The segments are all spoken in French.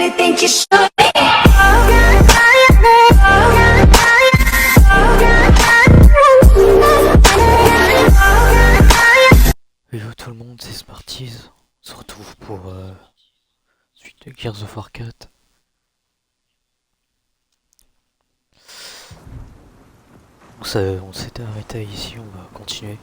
you think you should be. Hello tout le monde, c'est Smarties. On se retrouve pour suite de Gears of War 4. On s'était arrêté ici, on va continuer.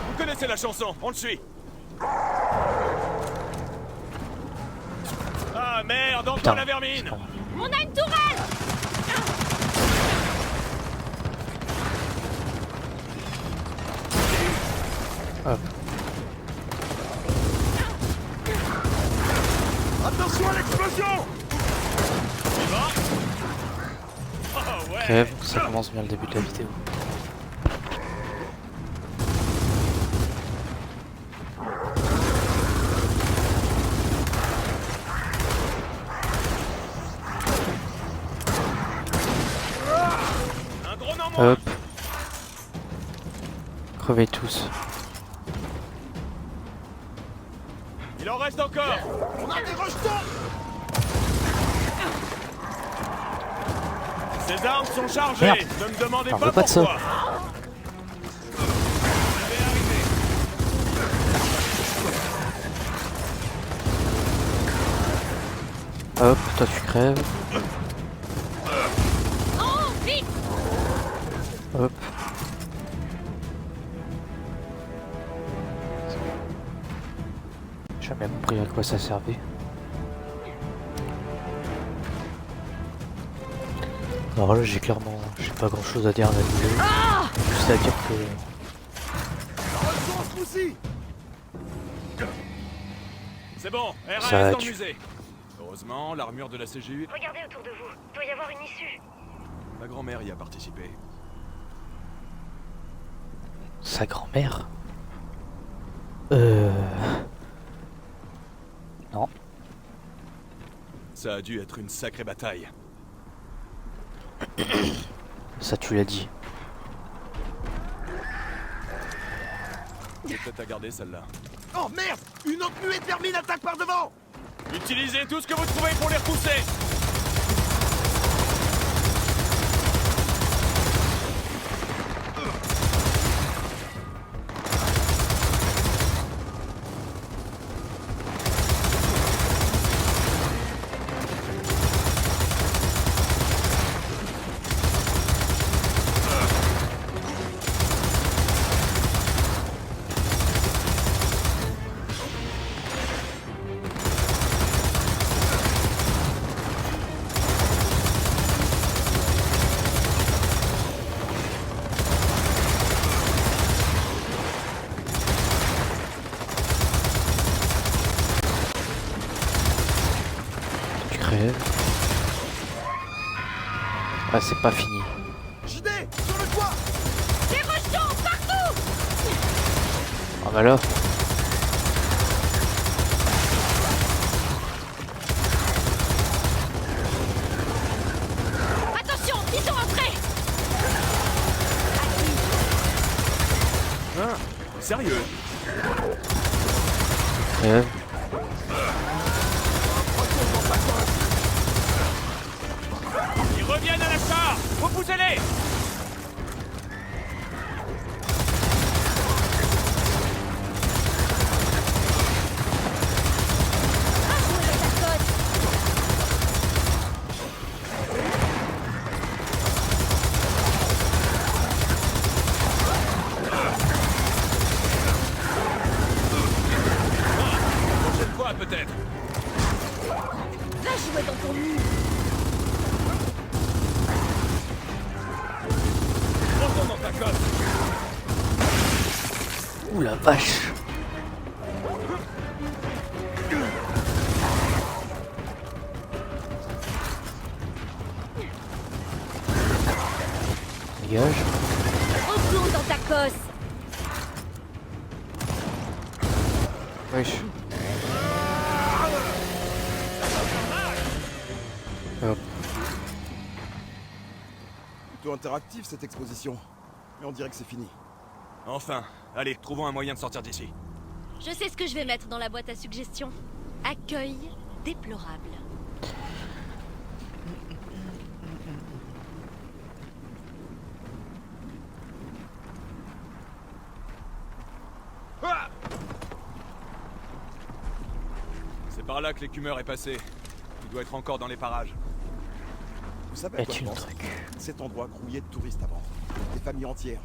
Vous connaissez la chanson, on le suit. Ah merde, encore la vermine. On a une tourelle. Hop. Attention à l'explosion. Oh ouais. Crève, ça commence bien le début de la vidéo. Hop. Crevez tous. Il en reste encore. On a des rejetons. Ces armes sont chargées. Merde. Ne me demandez On pas veut pas de ça. pourquoi. Hop, toi tu crèves. Oh, vite. Hop. J'ai jamais compris à quoi ça servait. Alors là j'ai pas grand chose à dire à la vidéo. Juste à dire que C'est bon, RAS Ça dans le tue. musée. Heureusement, l'armure de la CGU. Regardez autour de vous, il doit y avoir une issue. Ma grand-mère y a participé. sa grand-mère. Non. Ça a dû être une sacrée bataille. Ça tu l'as dit. J'ai peut-être à garder celle-là. Oh merde! Une autre nuée de vermine attaque par devant! Utilisez tout ce que vous trouvez pour les repousser. Tu crèves. Ah c'est pas fini. JD! Sur le toit! Des rejetons partout. Ah bah là. Attention, ils sont rentrés. Hein? Sérieux? Crève. Ils reviennent à la char! Repoussez-les! Prochaine fois, peut-être. Va jouer dans ton nid. Retourne dans ta cosse. Ouh la vache. Dégage. Retourne dans ta cosse. Wesh. Hop. peu interactive cette exposition. Mais on dirait que c'est fini. Enfin, allez, trouvons un moyen de sortir d'ici. Je sais ce que je vais mettre dans la boîte à suggestions. Accueil déplorable. Ah! C'est par là que l'écumeur est passé. Il doit être encore dans les parages. Vous savez à quoi Est-ce je une pense? truc? Cet endroit grouillait de touristes avant. Des familles entières.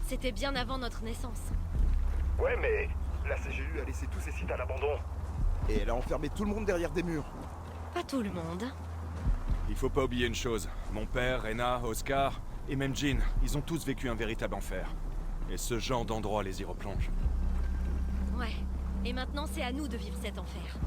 C'était bien avant notre naissance. Ouais, mais la CGU a laissé tous ces sites à l'abandon. Et elle a enfermé tout le monde derrière des murs. Pas tout le monde. Il faut pas oublier une chose. Mon père, Rena, Oscar et même Jean, ils ont tous vécu un véritable enfer. Et ce genre d'endroit les y replonge. Ouais. Et maintenant, c'est à nous de vivre cet enfer.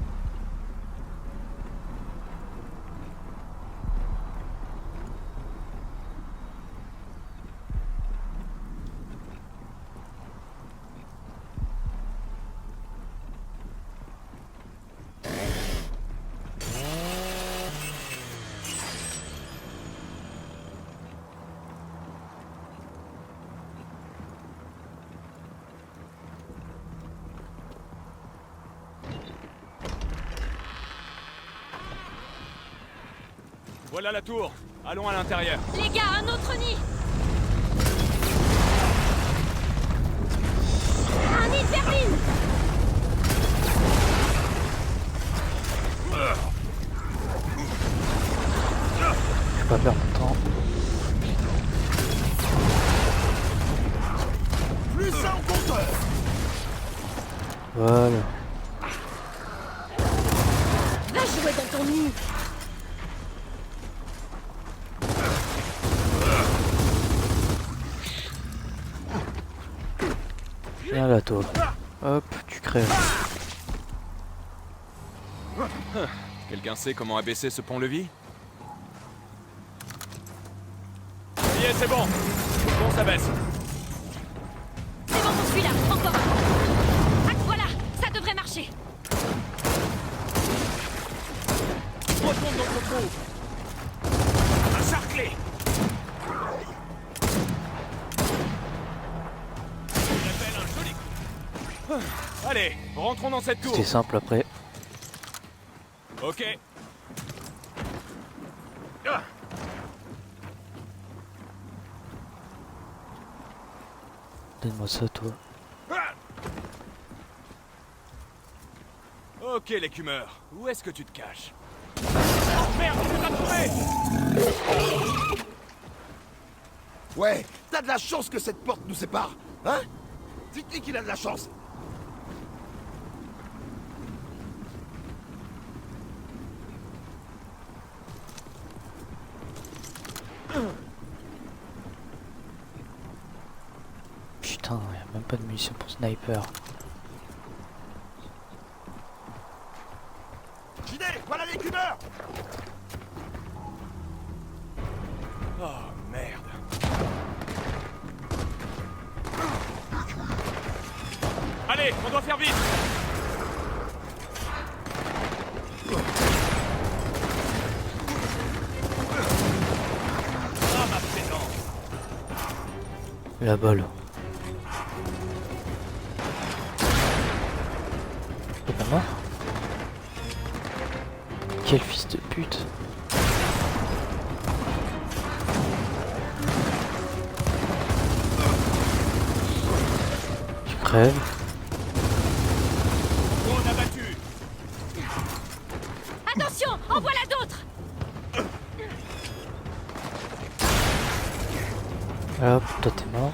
Voilà la tour. Allons à l'intérieur. Les gars, un autre nid! Un nid de vermine! Je vais pas perdre mon temps. Plus un au compteur! Voilà. Va jouer dans ton nid! Viens la tôle. Hop, tu crèves. Quelqu'un sait comment abaisser ce pont-levis? Ça y est, c'est bon. Le pont s'abaisse. C'est bon pour celui-là, encore un! Ah, voilà! Ça devrait marcher! Retourne dans ton trou. Un sarclé. J'appelle un joli coup. Allez, rentrons dans cette tour. C'était simple après. Ok. Donne-moi ça, toi. Ok, l'écumeur. Où est-ce que tu te caches? Oh merde, il nous a trouvés! Ouais, t'as de la chance que cette porte nous sépare, hein? Dites-lui qu'il a de la chance. Putain, y a même pas de munitions pour sniper. JD, voilà l'écumeur! Oh merde. Allez, on doit faire vite. Ah ma présence. La balle. T'es pas mort? Quel fils de pute! Tu crèves. Drone abattu. Attention! En voilà d'autres! Hop, toi t'es mort.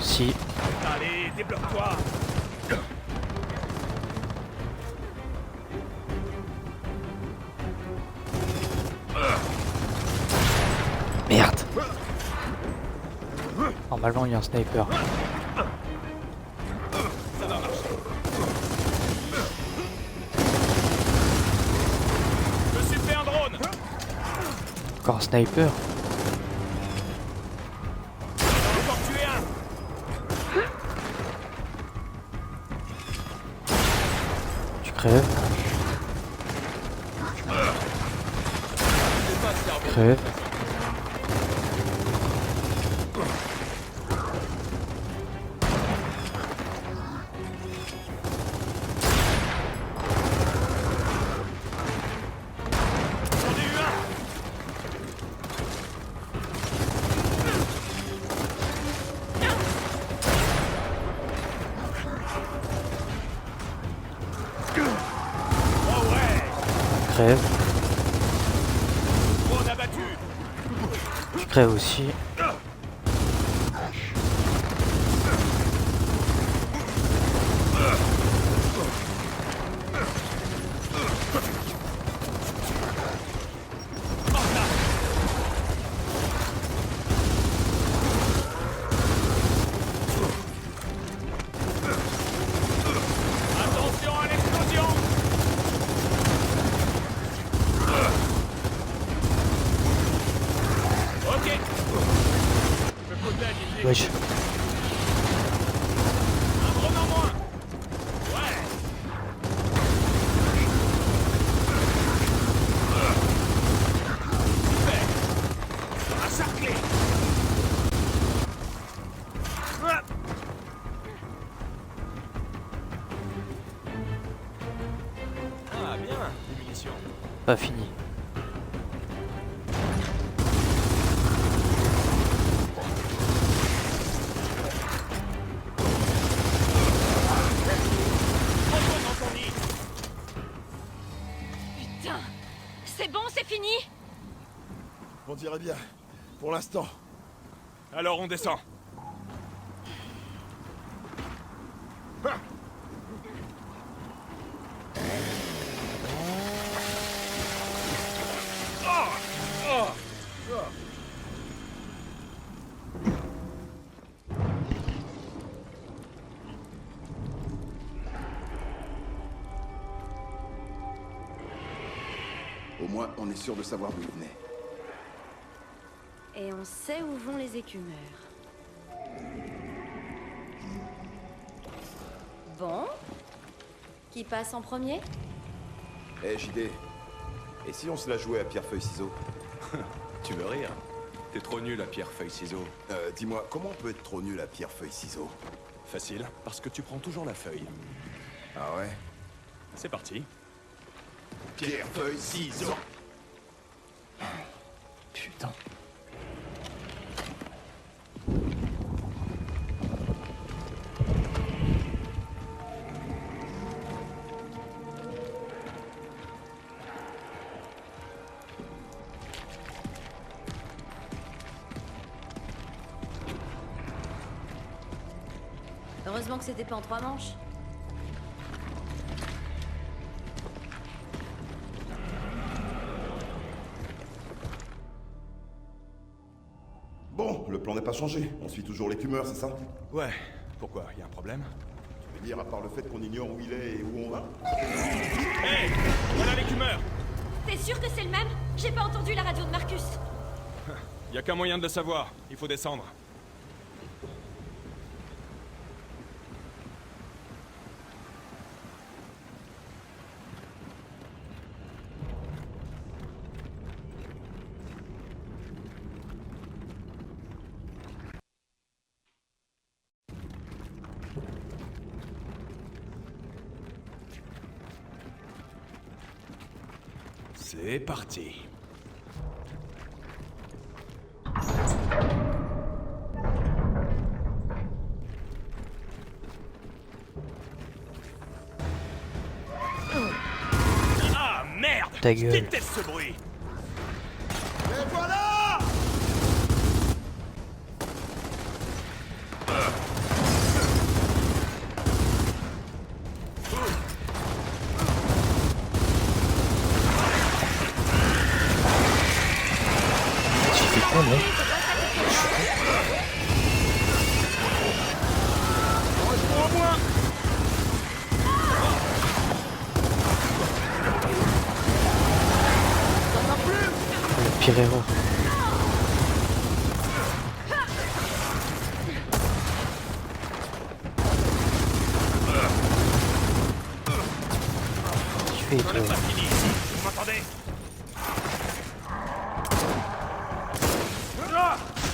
Si. Allez, débloque-toi. Merde! Normalement il y a un sniper. Ça va marcher. Je me suis fait un drone. Encore un sniper? J'en ai encore tué un. Crève. Crève. Crève. Je crève aussi. Attention à l'explosion! Ok. Le côté aligné. Wesh. Un drone en moins. Ouais. Super. Encerclé. Ah bien, des munitions. Pas fini. Retourne dans ton nid. Putain! C'est bon, c'est fini? On dirait bien. Pour l'instant. Alors on descend. Au moins, on est sûr de savoir d'où il venait. Et on sait où vont les écumeurs. Bon. Qui passe en premier? Eh JD, et si on se la jouait à pierre-feuille-ciseaux? Tu veux rire? T'es trop nul à pierre-feuille-ciseaux. Dis-moi, comment on peut être trop nul à pierre-feuille-ciseaux? Facile, parce que tu prends toujours la feuille. Ah ouais? C'est parti. Pierre-feuille-ciseaux! Putain. Heureusement que c'était pas en 3 manches. Bon, le plan n'est pas changé. On suit toujours l'écumeur, c'est ça? Ouais. Pourquoi? Y a un problème? Tu veux dire, à part le fait qu'on ignore où il est et où on va? Hey! Voilà l'écumeur! T'es sûr que c'est le même? J'ai pas entendu la radio de Marcus. Y a qu'un moyen de le savoir. Il faut descendre. C'est parti. Ah merde! Ta gueule. Je déteste ce bruit! Et voilà! Tu fais quoi là? Au moins! La pire erreur. fais, On en a toi? pas fini ici, vous m'entendez?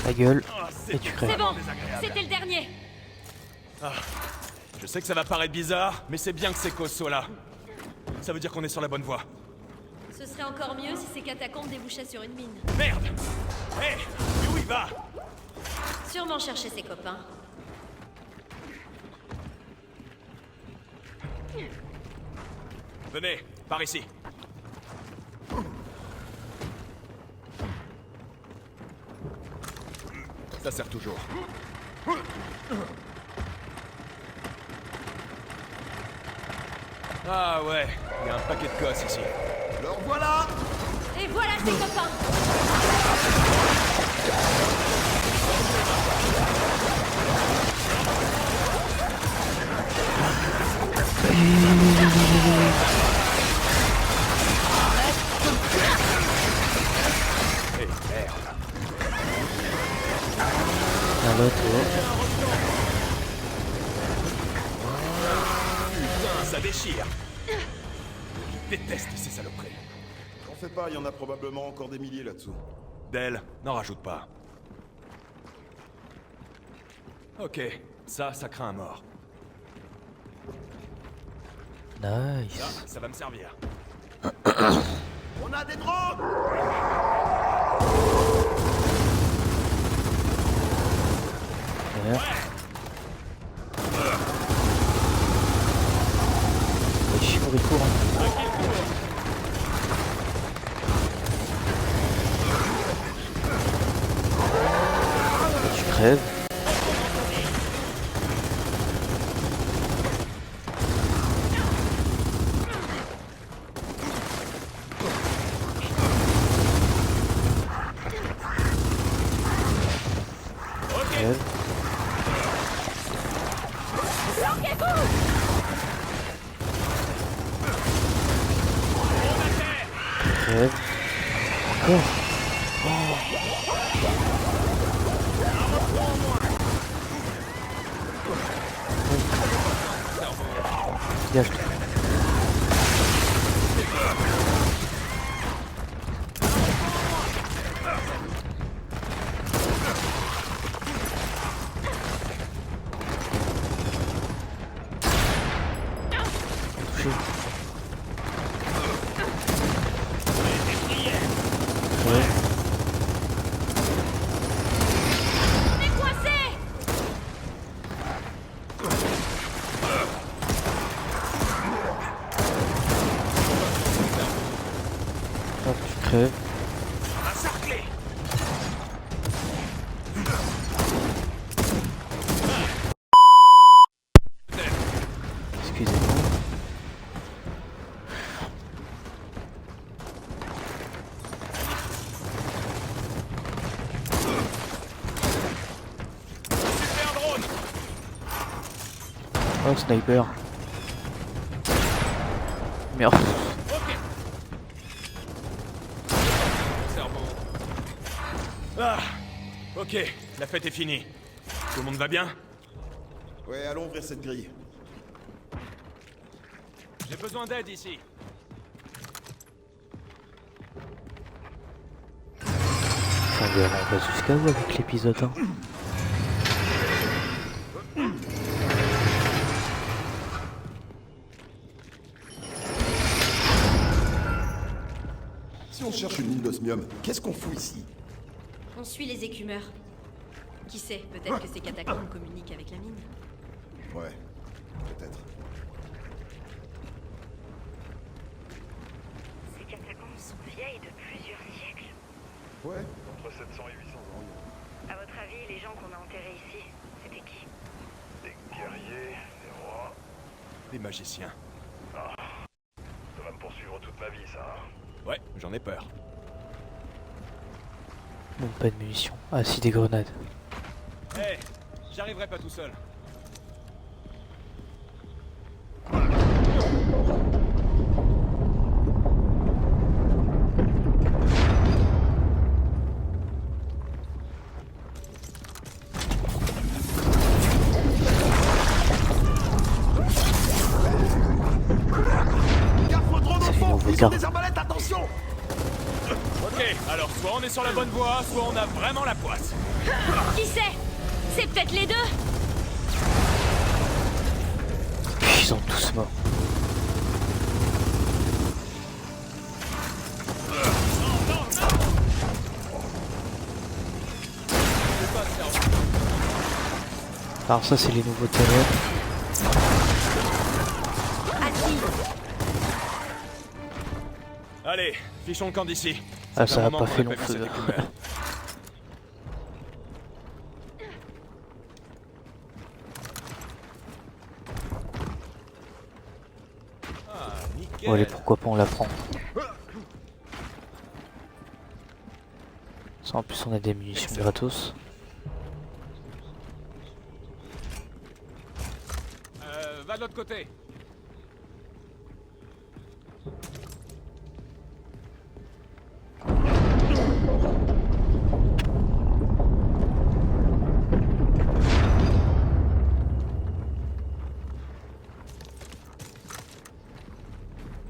Ta gueule, Oh, et tu C'est crèves. bon, désagréable. c'était le dernier. Je sais que ça va paraître bizarre, mais c'est bien que ces causes soient là. Ça veut dire qu'on est sur la bonne voie. Ce serait encore mieux si ces catacombes débouchaient sur une mine. Merde! Hé! Mais où il va? Sûrement chercher ses copains. Venez, par ici. Ça sert toujours. Ah ouais, il y a un paquet de gosses ici. Alors voilà. Et voilà ses copains. Eh merde. Ah, l'autre, Putain, ça déchire. Je déteste ces saloperies. T'en fais pas, il y en a probablement encore des milliers là-dessous. Del, n'en rajoute pas. Ok, ça craint un mort. nice. Ça va me servir. On a des drogues. Merde. Les chiens de courant. Tu crèves. Crève. Crève. Encore. Dégage-toi. Touché. Ouais. On est coincé. Hop, tu crèves. Encerclé. Excusez-moi. Super drone. Oh, sniper. Merde. Ok. Cerveau. Ah. Ok, la fête est finie. Tout le monde va bien? Ouais, allons ouvrir cette grille. J'ai besoin d'aide ici. On verra, on va jusqu'à où avec l'épisode 1. Si on cherche une mine d'osmium, qu'est-ce qu'on fout ici? On suit les écumeurs. Qui sait, peut-être que ces catacombes communiquent avec la mine. Ouais, peut-être. Ces catacombes sont vieilles de plusieurs siècles. Ouais. Entre 700 et 800 ans. À votre avis, les gens qu'on a enterrés ici, c'était qui? Des guerriers, des rois. Des magiciens. Ça va me poursuivre toute ma vie, ça. Hein. Ouais, j'en ai peur. Même pas de munitions. Ah si, des grenades. Hé, j'arriverai pas tout seul. Ils ont regarde. des arbalètes, attention! Ok, alors soit on est sur la bonne voie, soit on a vraiment la poisse. Qui c'est? C'est peut-être les deux? Ils sont tous morts. Alors ça c'est les nouveaux terrains. Assis. Allez, fichons le camp d'ici. Ah, fait ça un a moment pas qu'on fait n'a long vu feu. cette écumeur. Ah, nickel. Bon allez, pourquoi pas on la prend. Ça, en plus on a des munitions gratos. Va de l'autre côté.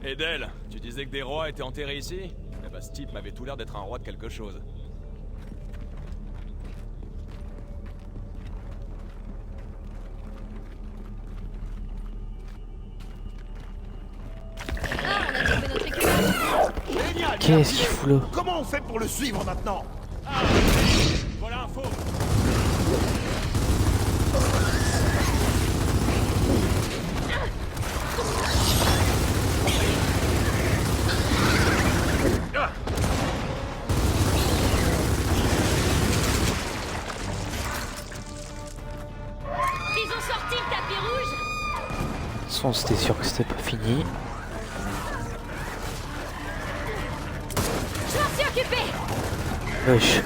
Edel, tu disais que des rois étaient enterrés ici? Eh bah ce type m'avait tout l'air d'être un roi de quelque chose. Ah, on a trouvé notre écumeur. Génial! Qu'est-ce qu'il fout là? Comment on fait pour le suivre maintenant? Voilà info. Ils ont sorti le tapis rouge. De toute façon c'était sûr que c'était pas fini. Je m'en suis occupé. Wesh.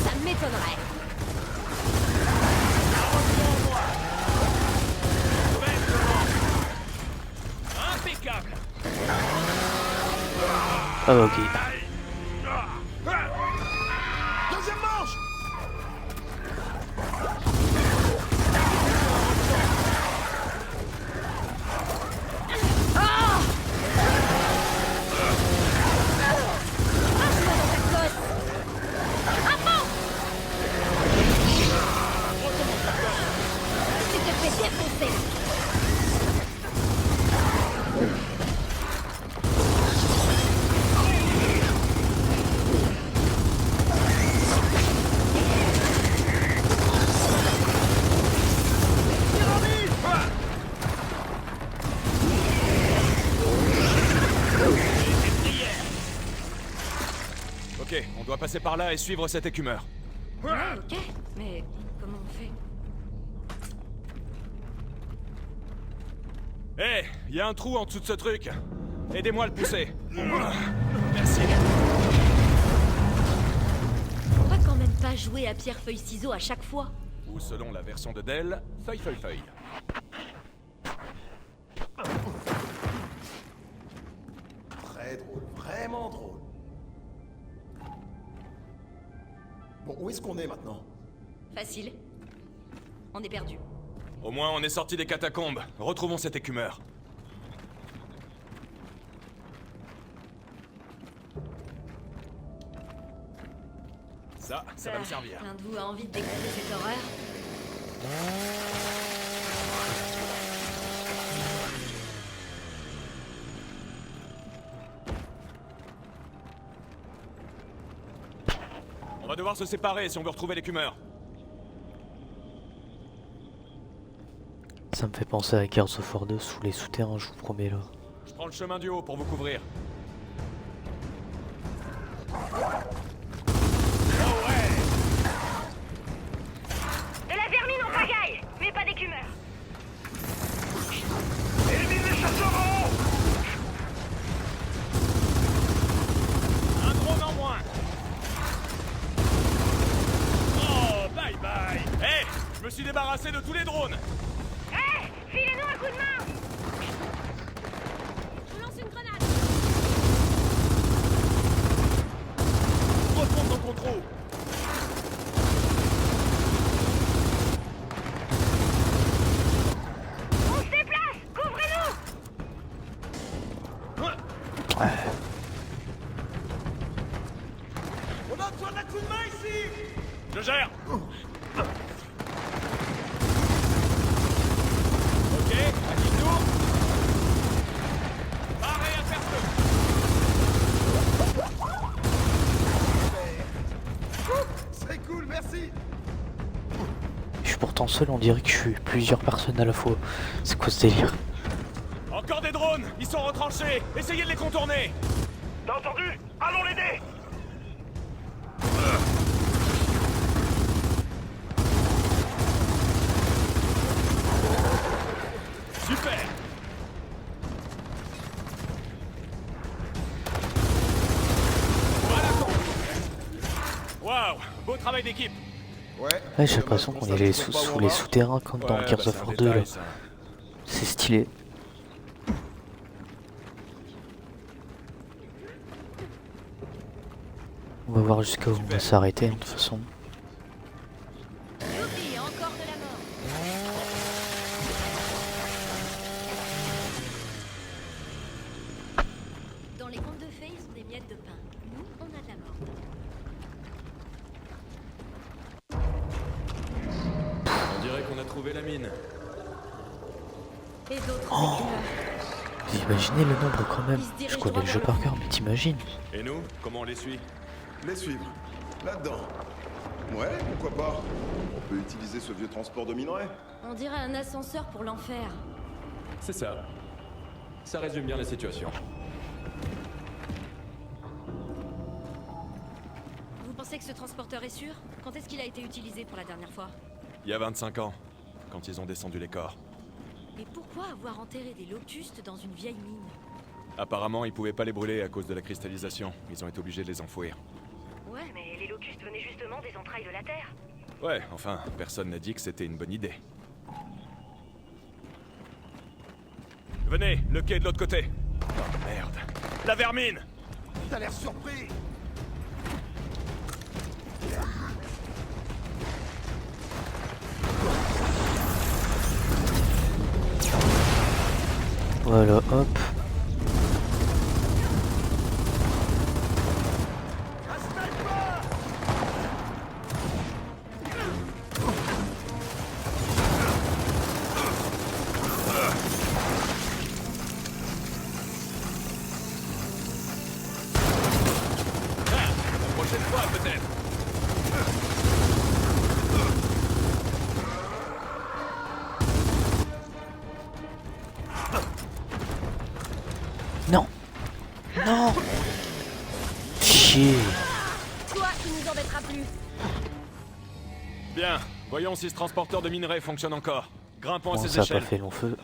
Ça m'étonnerait. Impeccable. Ah ok. Deuxième manche! Tu te fais défoncer. Ok, on doit passer par là et suivre cette écumeur. Ouais, ok. Mais comment on fait? Hé, y a un trou en dessous de ce truc. Aidez-moi à le pousser. Merci. On va quand même pas jouer à pierre, feuille, ciseaux à chaque fois. Ou selon la version de Dell, feuille, feuille, feuille. Très drôle, vraiment drôle. Bon, où est-ce qu'on est maintenant? Facile. On est perdu. Au moins, on est sorti des catacombes. Retrouvons cet écumeur. Ça va me servir. L'un de vous a envie de découvrir cette horreur? On va devoir se séparer si on veut retrouver l'écumeur. Ça me fait penser à Gears of War 2 sous les souterrains, je vous promets là. Je prends le chemin du haut pour vous couvrir. De la vermine en pagaille, mais pas d'écumeur. Élimine les chasserons! Un drone en moins. Oh, bye bye. Hé, je me suis débarrassé de tous les drones. Hé, filez-nous un coup de main. Je lance une grenade. Reprends besoin d'un coup de main ici. Je gère. Ok, à qui tour? Arrêt à faire feu. C'est cool, merci. Je suis pourtant seul, on dirait que je suis plusieurs personnes à la fois. C'est quoi ce délire? Encore des drones. Ils sont retranchés. Essayez de les contourner. T'as entendu? Allons l'aider! Super. Voilà. Waouh, beau travail d'équipe. Ouais, j'ai l'impression qu'on est allé sous les souterrains comme dans Ouais, Gears bah, of c'est un War 2 là. détail, ça. C'est stylé. On va voir jusqu'à où on va s'arrêter de toute façon. Youpi, encore de la mort. Dans les contes de fées, ils ont des miettes de pain. Nous, on a de la mort. On dirait qu'on a trouvé la mine. Et d'autres écumeurs. Vous imaginez le nombre quand même? Je connais le jeu par cœur, mais t'imagines? Et nous, comment on les suit? Les suivre. Là-dedans. Ouais, pourquoi pas. On peut utiliser ce vieux transport de minerais. On dirait un ascenseur pour l'enfer. C'est ça. Ça résume bien la situation. Vous pensez que ce transporteur est sûr? Quand est-ce qu'il a été utilisé pour la dernière fois? Il y a 25 ans, quand ils ont descendu les corps. Mais pourquoi avoir enterré des locustes dans une vieille mine? Apparemment, ils pouvaient pas les brûler à cause de la cristallisation. Ils ont été obligés de les enfouir. Ouais, mais les locustes venaient justement des entrailles de la Terre. Ouais, enfin, personne n'a dit que c'était une bonne idée. Venez, le quai est de l'autre côté. Oh merde. La vermine! T'as l'air surpris. Voilà, hop. La prochaine fois, peut-être. Non! Non! Chier! Toi, il nous embêtera plus. Bien, voyons si ce transporteur de minerais fonctionne encore. Grimpons à Bon, ces ça a échelles. pas fait long feu.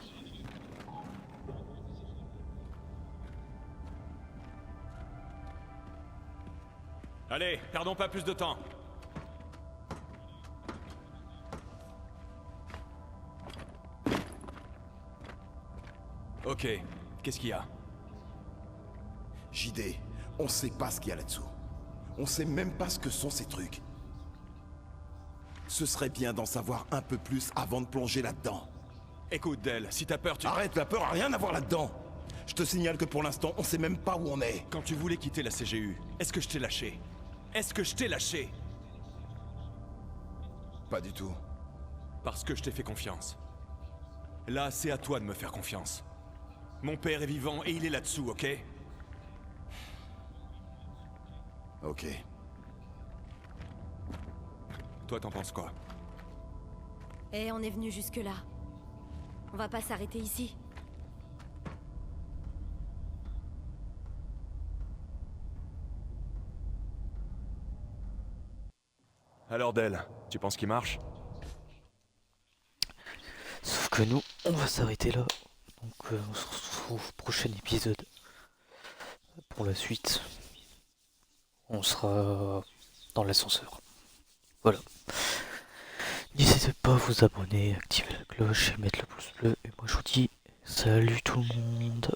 Allez, perdons pas plus de temps. Ok, qu'est-ce qu'il y a? JD, on sait pas ce qu'il y a là-dessous. On sait même pas ce que sont ces trucs. Ce serait bien d'en savoir un peu plus avant de plonger là-dedans. Écoute, Del, si t'as peur, tu... Arrête, la peur a rien à voir là-dedans. Je te signale que pour l'instant, on sait même pas où on est. Quand tu voulais quitter la CGU, est-ce que je t'ai lâché? Est-ce que je t'ai lâché? Pas du tout. Parce que je t'ai fait confiance. Là, c'est à toi de me faire confiance. Mon père est vivant et il est là-dessous, ok? Ok. Toi, t'en penses quoi? Et on est venu jusque-là. On va pas s'arrêter ici. Alors, Del, tu penses qu'il marche? Sauf que nous, on va s'arrêter là. Donc on se retrouve au prochain épisode. Pour la suite, on sera dans l'ascenseur. Voilà. N'hésitez pas à vous abonner, activer la cloche et mettre le pouce bleu. Et moi je vous dis salut tout le monde.